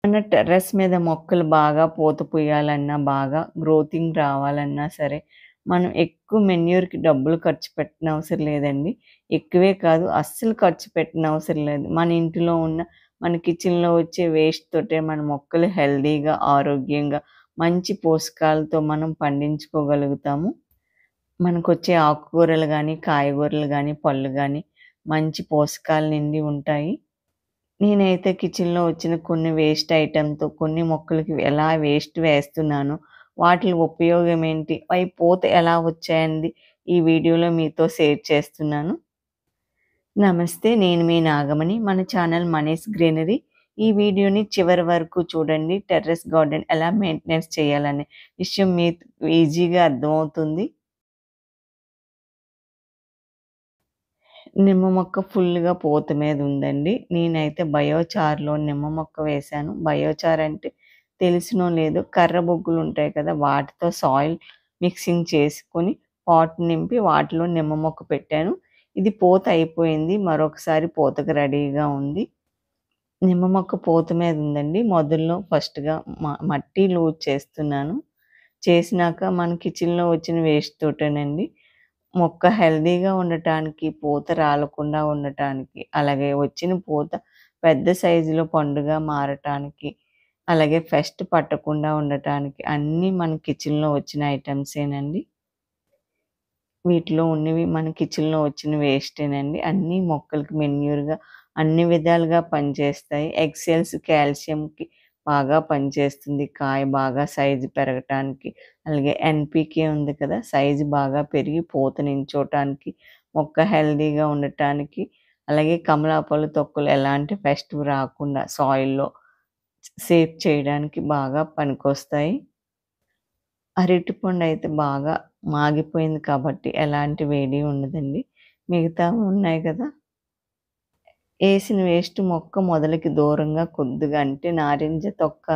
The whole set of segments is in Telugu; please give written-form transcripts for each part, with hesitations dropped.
మన టెర్రస్ మీద మొక్కలు బాగా పూత పూయాలన్నా, బాగా గ్రోతింగ్ రావాలన్నా సరే, మనం ఎక్కువ మెన్యూర్‌కి డబ్బులు ఖర్చు పెట్టనవసరం లేదండి. ఎక్కువే కాదు అస్సలు ఖర్చు పెట్టనవసరం లేదు. మన ఇంటిలో ఉన్న మన కిచెన్‌లో వచ్చే వేస్ట్ తోటే మన మొక్కలు హెల్తీగా, ఆరోగ్యంగా, మంచి పోషకాలతో మనం పండించుకోగలుగుతాము. మనకొచ్చే ఆకుకూరలు గానీ, కాయగూరలు గానీ, పళ్ళు గానీ మంచి పోషకాలు నిండి ఉంటాయి. నేనైతే కిచెన్‌లో వచ్చిన కొన్ని వేస్ట్ ఐటెమ్‌తో కొన్ని మొక్కలకి ఎలా వేస్ట్ వేస్తున్నానో, వాటిలి ఉపయోగం ఏంటి, అయి పూత ఎలా వచ్చాయండి ఈ వీడియోలో మీతో షేర్ చేస్తున్నాను. నమస్తే. నేను మీ నాగమణి. మన ఛానల్ మనీస్ గ్రీనరీ. ఈ వీడియోని చివరి వరకు చూడండి. టెర్రస్ గార్డెన్ ఎలా మెయింటెనెన్స్ చేయాలనే విషయం మీకు ఈజీగా అర్థమవుతుంది. నిమ్మ మొక్క ఫుల్‌గా పూత మీద ఉందండి. నేనైతే బయోచార్‌లో నిమ్మ మొక్క వేశాను. బయోచార్ అంటే తెలిసినో లేదో కర్ర బొగ్గులుంటాయి కదా! వాటితో సాయిల్ మిక్సింగ్ చేసుకొని పాట్ నింపి వాటిలో నిమ్మ మొక్క పెట్టాను. ఇది పూత అయిపోయింది. మరొకసారి పూతకు రెడీగా ఉంది. నిమ్మ మొక్క పూత మీద ఉందండి. మొదల్లో ఫస్ట్‌గా మట్టి లూజ్ చేస్తున్నాను. చేసినాక మన కిచెన్‌లో వచ్చిన వేస్ట్ తోటేనండి. మొక్క హెల్తీగా ఉండటానికి, పూత రాలకుండా ఉండటానికి, అలాగే వచ్చిన పూత పెద్ద సైజులో పండుగా మారటానికి, అలాగే పెస్ట్ పట్టకుండా ఉండటానికి అన్నీ మన కిచెన్‌లో వచ్చిన ఐటెమ్సేనండి. వీటిలో ఉన్నవి మన కిచెన్‌లో వచ్చిన వేస్టేనండి. అన్నీ మొక్కలకి మెన్యూర్‌గా అన్ని విధాలుగా పనిచేస్తాయి. ఎగ్ కాల్షియంకి బాగా పనిచేస్తుంది. కాయ బాగా సైజు పెరగటానికి. అలాగే ఎన్‌పీకే ఉంది కదా! సైజు బాగా పెరిగి పూత నించోటానికి, మొక్క హెల్తీగా ఉండటానికి, అలాగే కమలాపళ్ళు తొక్కలు ఎలాంటి పెస్ట్ రాకుండా సాయిల్‌లో సేవ్ చేయడానికి బాగా పనికొస్తాయి. అరటిపండయితే బాగా మాగిపోయింది కాబట్టి ఎలాంటి వేడి ఉండదండి. మిగతావి ఉన్నాయి గదా! ఏసిన వేస్ట్ మొక్క మొదలకి దూరంగా కొద్దిగా అంటే నారింజ తొక్క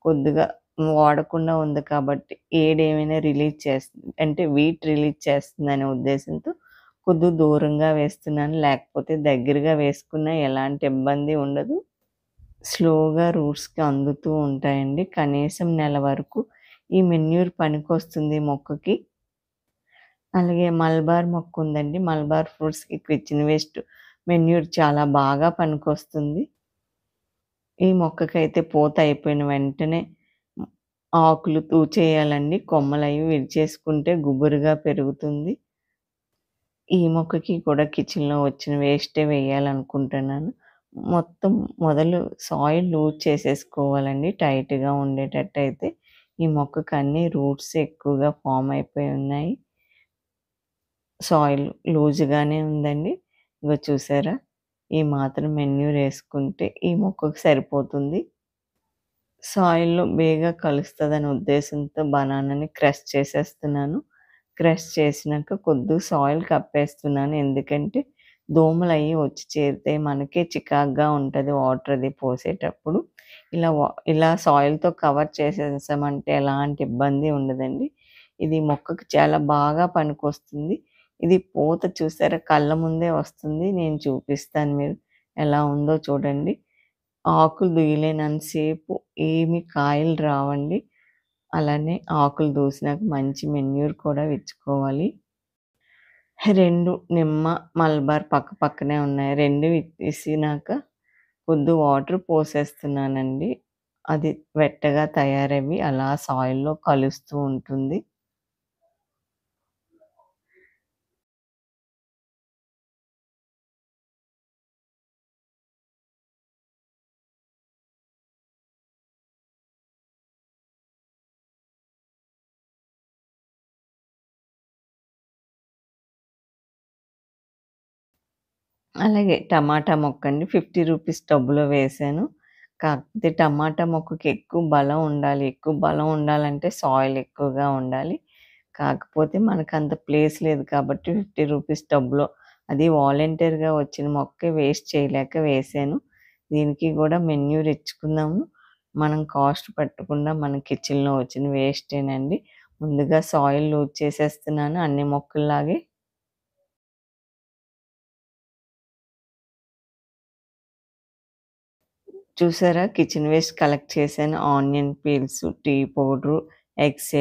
కొద్దిగా వాడకుండా ఉంది కాబట్టి ఏడేమైనా రిలీజ్ చేస్తుంది. అంటే వీట్ రిలీజ్ చేస్తుందనే ఉద్దేశంతో కొద్దిగా దూరంగా వేస్తున్నాను. లేకపోతే దగ్గరగా వేసుకున్నా ఎలాంటి ఇబ్బంది ఉండదు. స్లోగా రూట్స్‌కి అందుతూ ఉంటాయండి. కనీసం నెల వరకు ఈ మెన్యూర్ పనికొస్తుంది మొక్కకి. అలాగే మలబార్ మొక్కుందండి. మలబార్ ఫ్రూట్స్‌కి కిచెన్ వేస్ట్ మెన్యూర్ చాలా బాగా పనికొస్తుంది. ఈ మొక్కకైతే పూత అయిపోయిన వెంటనే ఆకులు తూచేయాలండి. కొమ్మలవి విరిచేసుకుంటే గుబురుగా పెరుగుతుంది. ఈ మొక్కకి కూడా కిచెన్‌లో వచ్చిన వేస్టే వేయాలనుకుంటున్నాను. మొత్తం మొదలు సాయిల్ లూజ్ చేసేసుకోవాలండి టైట్‌గా ఉండేటట్టయితే. ఈ మొక్కకి అన్ని రూట్స్ ఎక్కువగా ఫార్మ్ అయిపోయి ఉన్నాయి. సాయిల్ లూజ్‌గానే ఉందండి. ఇగో చూసారా? ఈ మాత్రం మెన్యూరేసుకుంటే ఈ మొక్కకు సరిపోతుంది. సాయిల్‌లో బేగా కలుస్తదనే ఉద్దేశంతో బనానాని క్రష్ చేసేస్తున్నాను. క్రష్ చేసినాక కొద్దిగా సాయిల్ కప్పేస్తున్నాను. ఎందుకంటే దోమలయి వచ్చి చేరితే మనకే చికాకుగా ఉంటది వాటర్ అది పోసేటప్పుడు. ఇలా సాయిల్‌తో కవర్ చేసేసామంటే ఎలాంటి ఇబ్బంది ఉండదండి. ఇది మొక్కకి చాలా బాగా పనికొస్తుంది. ఇది పూత చూసారా కళ్ళ ముందే వస్తుంది. నేను చూపిస్తాను మీరు ఎలా ఉందో చూడండి. ఆకులు దుయ్యలేనంత సేపు ఏమి కాయలు రావండి. అలానే ఆకులు దూసినాక మంచి మెన్యూర్ కూడా విచ్చుకోవాలి. 2 నిమ్మ, మలబార్ పక్క పక్కనే ఉన్నాయి. 2 విత్తేసినాక కొద్ది వాటర్ పోసేస్తున్నానండి. అది వెట్టగా తయారవ్వి అలా సాయిల్‌లో కలుస్తూ ఉంటుంది. అలాగే టమాటా మొక్కండి. రూ. 50 టబ్బులో వేశాను. కాకపోతే టమాటా మొక్కకి ఎక్కువ బలం ఉండాలి. ఎక్కువ బలం ఉండాలంటే సాయిల్ ఎక్కువగా ఉండాలి. కాకపోతే మనకంత ప్లేస్ లేదు కాబట్టి రూ. 50 టబ్‌లో అది వాలంటీర్‌గా వచ్చిన మొక్కే వేస్ట్ చేయలేక వేశాను. దీనికి గూడా మెన్యూర్ ఇచ్చుకుందాము. మనం కాస్ట్ పెట్టకుండా మన కిచెన్‌లో వచ్చిన వేస్టేనండి. ముందుగా సాయిల్ లూజ్ చేసేస్తున్నాను అన్ని మొక్కల్లాగే. చూసారా కిచెన్ వేస్ట్ కలెక్ట్ చేశాను. Onion peels, tea powder, eggs,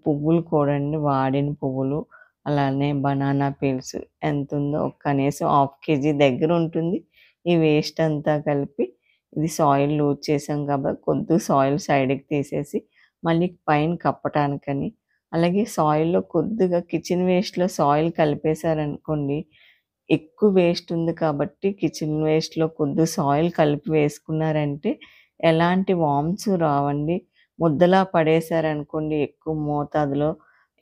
పువ్వులు కూడా అండి వాడిన పువ్వులు, అలానే బనానా పీల్స్ ఎంతుందో కనీసం హాఫ్ కేజీ దగ్గరుంటుంది. ఈ వేస్ట్ అంతా కలిపి ఇది సాయిల్ లూజ్ చేసాం కాబట్టి కొద్దిగా సాయిల్ సైడ్‌కి తీసేసి మళ్ళీ పైన కప్పటానికని, అలాగే సాయిల్‌లో కొద్దిగా కిచెన్ వేస్ట్‌లో సాయిల్ కలిపేశారనుకోండి ఎక్కువ వేస్ట్ ఉంది కాబట్టి కిచెన్ వేస్ట్‌లో కొద్దిగా సాయిల్ కలిపి వేసుకున్నారంటే ఎలాంటి వార్మ్స్ రావండి. ముద్దలా పడేశారనుకోండి ఎక్కువ మోతాదులో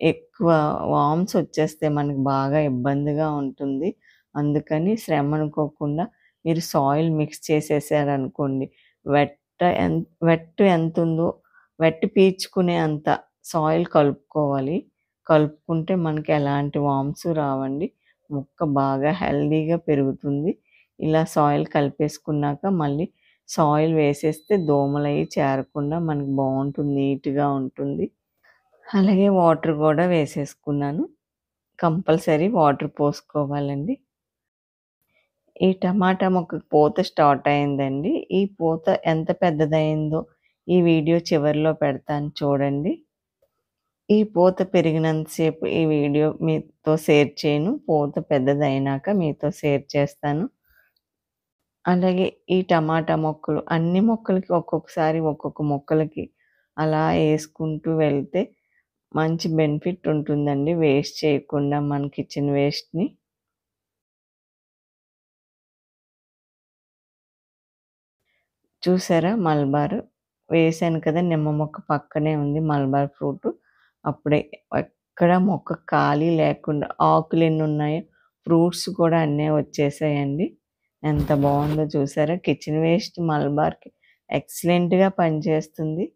ఎక్కువ వార్మ్స్ వచ్చేస్తాయి. మనకు బాగా ఇబ్బందిగా ఉంటుంది. అందుకని శ్రమ అనుకోకుండా మీరు సాయిల్ మిక్స్ చేసేసారనుకోండి. వెట్ట వెట్ ఎంతుందో వెట్ పీల్చుకునే అంత సాయిల్ కలుపుకోవాలి. కలుపుకుంటే మనకి ఎలాంటి వార్మ్స్ రావండి. మొక్క బాగా హెల్తీగా పెరుగుతుంది. ఇలా సాయిల్ కలిపేసుకున్నాక మళ్ళీ సాయిల్ వేసేస్తే దోమలయి చేరకుండా మనకు బావుంటుంది. నీట్‌గా ఉంటుంది. అలాగే వాటర్ గూడా వేసేసుకున్నాను. కంపల్సరీ వాటర్ పోసుకోవాలండి. ఈ టమాటా మొక్కకి పూత స్టార్ట్ అయిందండి. ఈ పూత ఎంత పెద్దదయిందో ఈ వీడియో చివరిలో పెడతాను చూడండి. ఈ పూత పెరిగినంత సేపు ఈ వీడియో మీతో షేర్ చేయను. పూత పెద్దదయినాక మీతో షేర్ చేస్తాను. అలాగే ఈ టమాటా మొక్కలు అన్ని మొక్కలకి ఒక్కొక్కసారి ఒక్కొక్క మొక్కలకి అలా యేసుకుంటూ వెళ్తే మంచి బెనిఫిట్ ఉంటుందండి. వేస్ట్ చేయకుండా మన కిచెన్ వేస్ట్‌ని. చూసారా మలబార్ వేశాను కదా! నిమ్మ మొక్క పక్కనే ఉంది మలబార్ ఫ్రూటు. అప్పుడే ఎక్కడ మొక్క ఖాళీ లేకుండా ఆకులెన్నున్నాయో ఫ్రూట్స్ కూడా అన్నీ వచ్చేసాయండి. ఎంత బావుందో చూసారా! కిచెన్ వేస్ట్ మలబార్‌కి ఎక్సలెంట్‌గా పనిచేస్తుంది.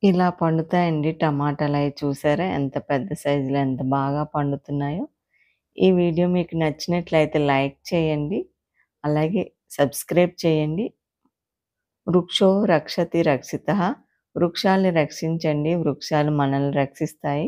ఇలా పండుతాయండి టమాటాలయి చూసారా? ఎంత పెద్ద సైజులో ఎంత బాగా పండుతున్నాయో. ఈ వీడియో మీకు నచ్చినట్లయితే లైక్ చేయండి. అలాగే సబ్స్క్రైబ్ చేయండి. వృక్షో రక్షతి రక్షితః. వృక్షాల్ని రక్షించండి. వృక్షాలు మనల్ని రక్షిస్తాయి.